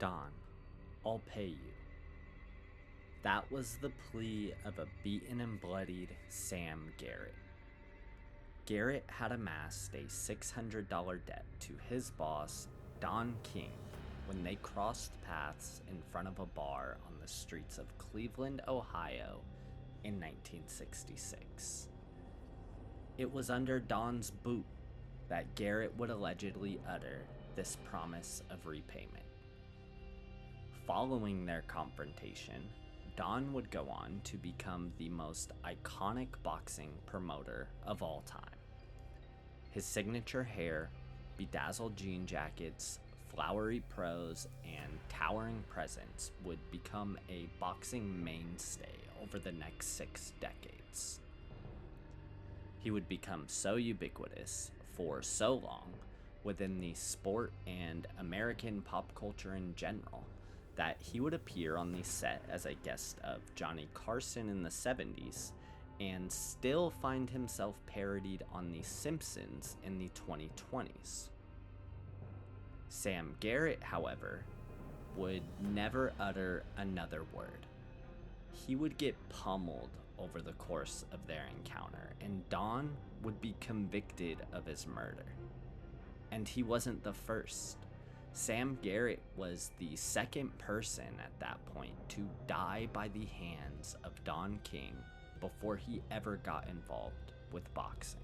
Don, I'll pay you. That was the plea of a beaten and bloodied Sam Garrett. Garrett had amassed a $600 debt to his boss, Don King, when they crossed paths in front of a bar on the streets of Cleveland, Ohio in 1966. It was under Don's boot that Garrett would allegedly utter this promise of repayment. Following their confrontation, Don would go on to become the most iconic boxing promoter of all time. His signature hair, bedazzled jean jackets, flowery prose, and towering presence would become a boxing mainstay over the next 6 decades. He would become so ubiquitous for so long within the sport and American pop culture in general that he would appear on the set as a guest of Johnny Carson in the 70s and still find himself parodied on The Simpsons in the 2020s. Sam Garrett, however, would never utter another word. He would get pummeled over the course of their encounter, and Don would be convicted of his murder. And he wasn't the first. Sam Garrett was the second person at that point to die by the hands of Don King before he ever got involved with boxing.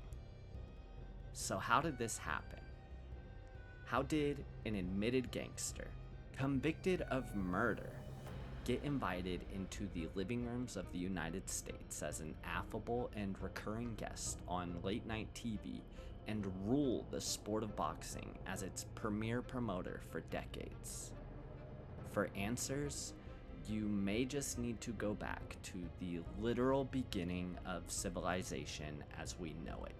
So how did this happen? How did an admitted gangster, convicted of murder, get invited into the living rooms of the United States as an affable and recurring guest on late night TV and rule the sport of boxing as its premier promoter for decades? For answers, you may just need to go back to the literal beginning of civilization as we know it.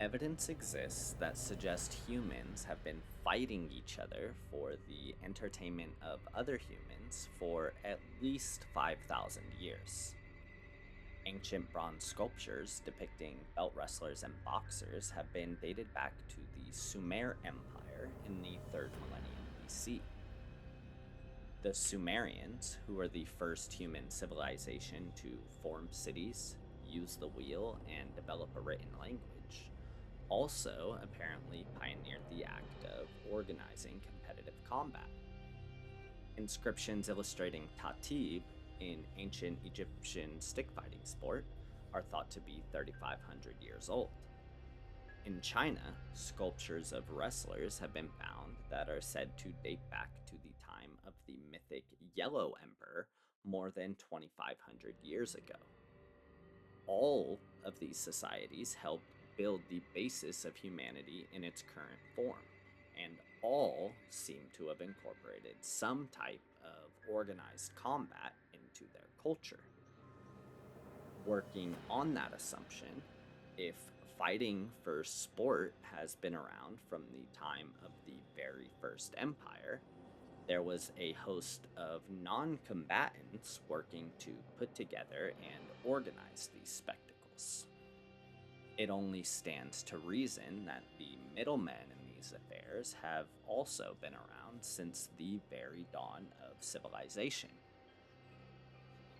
Evidence exists that suggests humans have been fighting each other for the entertainment of other humans for at least 5,000 years. Ancient bronze sculptures depicting belt wrestlers and boxers have been dated back to the Sumer Empire in the 3rd millennium BC. The Sumerians, who were the first human civilization to form cities, use the wheel, and develop a written language, also apparently pioneered the act of organizing competitive combat. Inscriptions illustrating Tatib, an ancient Egyptian stick fighting sport, are thought to be 3,500 years old. In China, sculptures of wrestlers have been found that are said to date back to the time of the mythic Yellow Emperor more than 2,500 years ago. All of these societies helped build the basis of humanity in its current form, and all seem to have incorporated some type of organized combat into their culture. Working on that assumption, if fighting for sport has been around from the time of the very first empire, there was a host of non combatants working to put together and organize these spectacles. It only stands to reason that the middlemen in these affairs have also been around since the very dawn of civilization.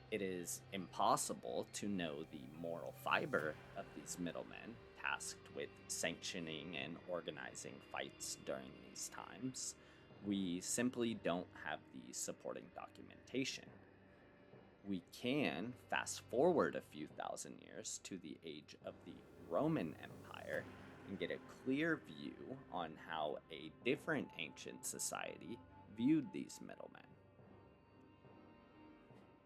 It is impossible to know the moral fiber of these middlemen tasked with sanctioning and organizing fights during these times. We simply don't have the supporting documentation. We can fast forward a few thousand years to the age of the Roman Empire and get a clear view on how a different ancient society viewed these middlemen.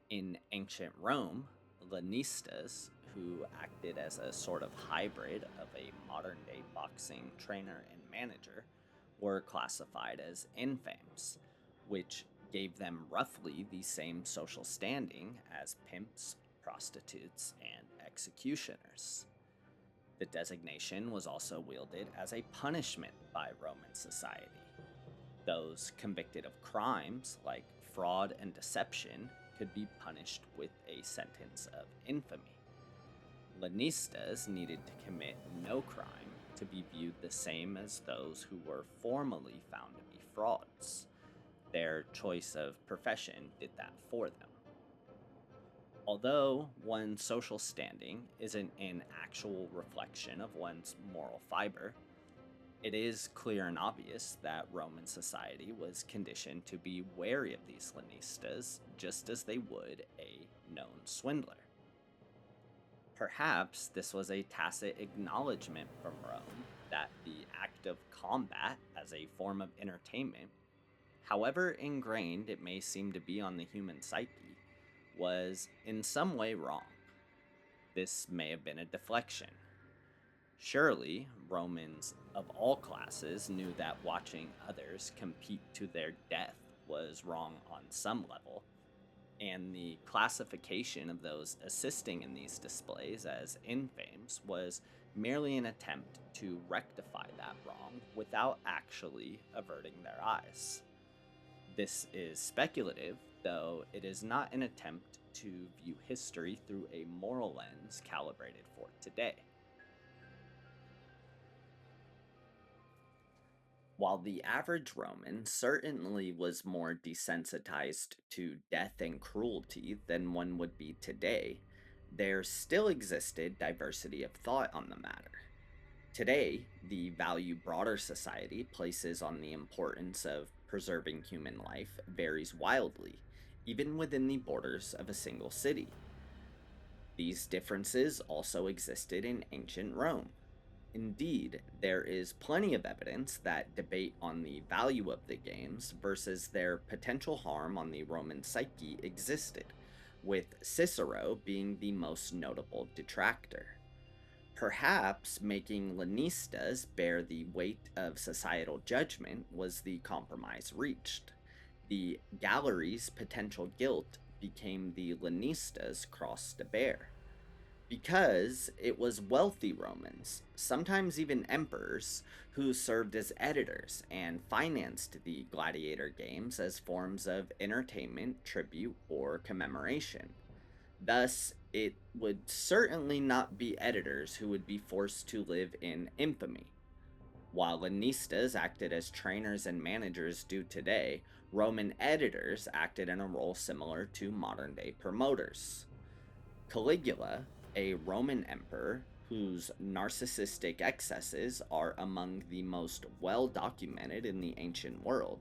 In ancient Rome, Lanistas, who acted as a sort of hybrid of a modern day boxing trainer and manager, were classified as infames, which gave them roughly the same social standing as pimps, prostitutes, and executioners. The designation was also wielded as a punishment by Roman society. Those convicted of crimes like fraud and deception could be punished with a sentence of infamy. Lanistas needed to commit no crime to be viewed the same as those who were formally found to be frauds. Their choice of profession did that for them. Although one's social standing isn't an actual reflection of one's moral fiber, it is clear and obvious that Roman society was conditioned to be wary of these Lanistas just as they would a known swindler. Perhaps this was a tacit acknowledgement from Rome that the act of combat as a form of entertainment, however ingrained it may seem to be on the human psyche, was in some way wrong. This may have been a deflection. Surely, Romans of all classes knew that watching others compete to their death was wrong on some level, and the classification of those assisting in these displays as infames was merely an attempt to rectify that wrong without actually averting their eyes. This is speculative, though it is not an attempt to view history through a moral lens calibrated for today. While the average Roman certainly was more desensitized to death and cruelty than one would be today, there still existed diversity of thought on the matter. Today, the value broader society places on the importance of preserving human life varies wildly, even within the borders of a single city. These differences also existed in ancient Rome. Indeed, there is plenty of evidence that debate on the value of the games versus their potential harm on the Roman psyche existed, with Cicero being the most notable detractor. Perhaps making Lanistas bear the weight of societal judgment was the compromise reached. The gallery's potential guilt became the Lanistas' cross to bear. Because it was wealthy Romans, sometimes even emperors, who served as editors and financed the gladiator games as forms of entertainment, tribute, or commemoration. Thus, it would certainly not be editors who would be forced to live in infamy. While Lanistas acted as trainers and managers do today, Roman editors acted in a role similar to modern day promoters. Caligula, a Roman emperor whose narcissistic excesses are among the most well documented in the ancient world,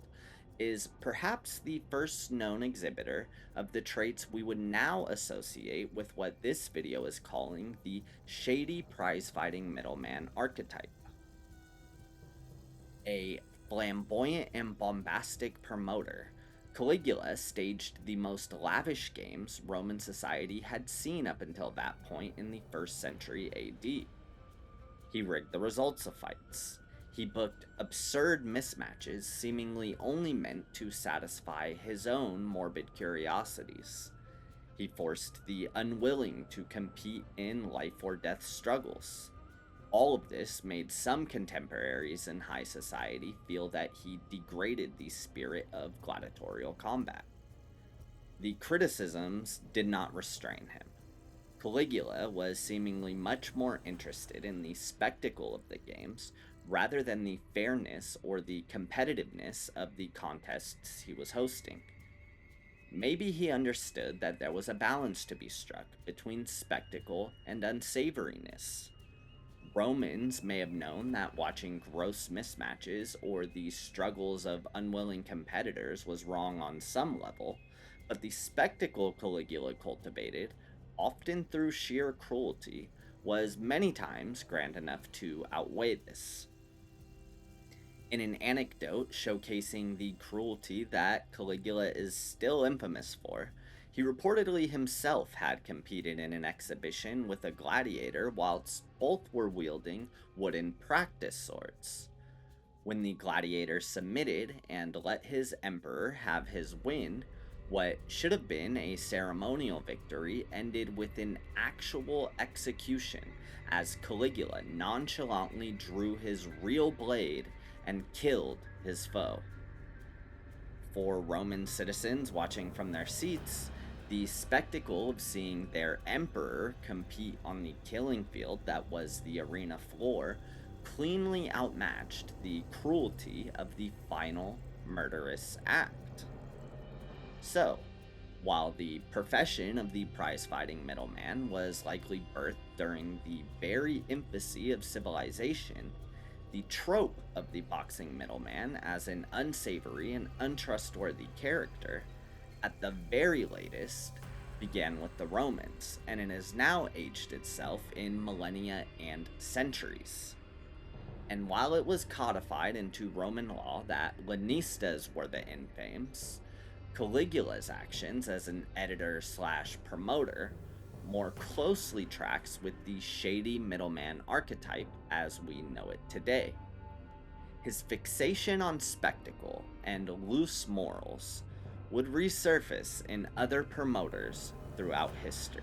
is perhaps the first known exhibitor of the traits we would now associate with what this video is calling the shady prize-fighting middleman archetype. A flamboyant and bombastic promoter, Caligula staged the most lavish games Roman society had seen up until that point in the 1st century AD. He rigged the results of fights. He booked absurd mismatches seemingly only meant to satisfy his own morbid curiosities. He forced the unwilling to compete in life or death struggles. All of this made some contemporaries in high society feel that he degraded the spirit of gladiatorial combat. The criticisms did not restrain him. Caligula was seemingly much more interested in the spectacle of the games rather than the fairness or the competitiveness of the contests he was hosting. Maybe he understood that there was a balance to be struck between spectacle and unsavoriness. Romans may have known that watching gross mismatches or the struggles of unwilling competitors was wrong on some level, but the spectacle Caligula cultivated, often through sheer cruelty, was many times grand enough to outweigh this. In an anecdote showcasing the cruelty that Caligula is still infamous for, he reportedly himself had competed in an exhibition with a gladiator whilst both were wielding wooden practice swords. When the gladiator submitted and let his emperor have his win, what should have been a ceremonial victory ended with an actual execution as Caligula nonchalantly drew his real blade and killed his foe. For Roman citizens watching from their seats, The spectacle of seeing their emperor compete on the killing field that was the arena floor cleanly outmatched the cruelty of the final murderous act. So, while the profession of the prize-fighting middleman was likely birthed during the very infancy of civilization, the trope of the boxing middleman as an unsavory and untrustworthy character, at the very latest, began with the Romans, and it has now aged itself in millennia and centuries. And while it was codified into Roman law that Lenistas were the infames, Caligula's actions as an editor slash promoter more closely tracks with the shady middleman archetype as we know it today. His fixation on spectacle and loose morals would resurface in other promoters throughout history.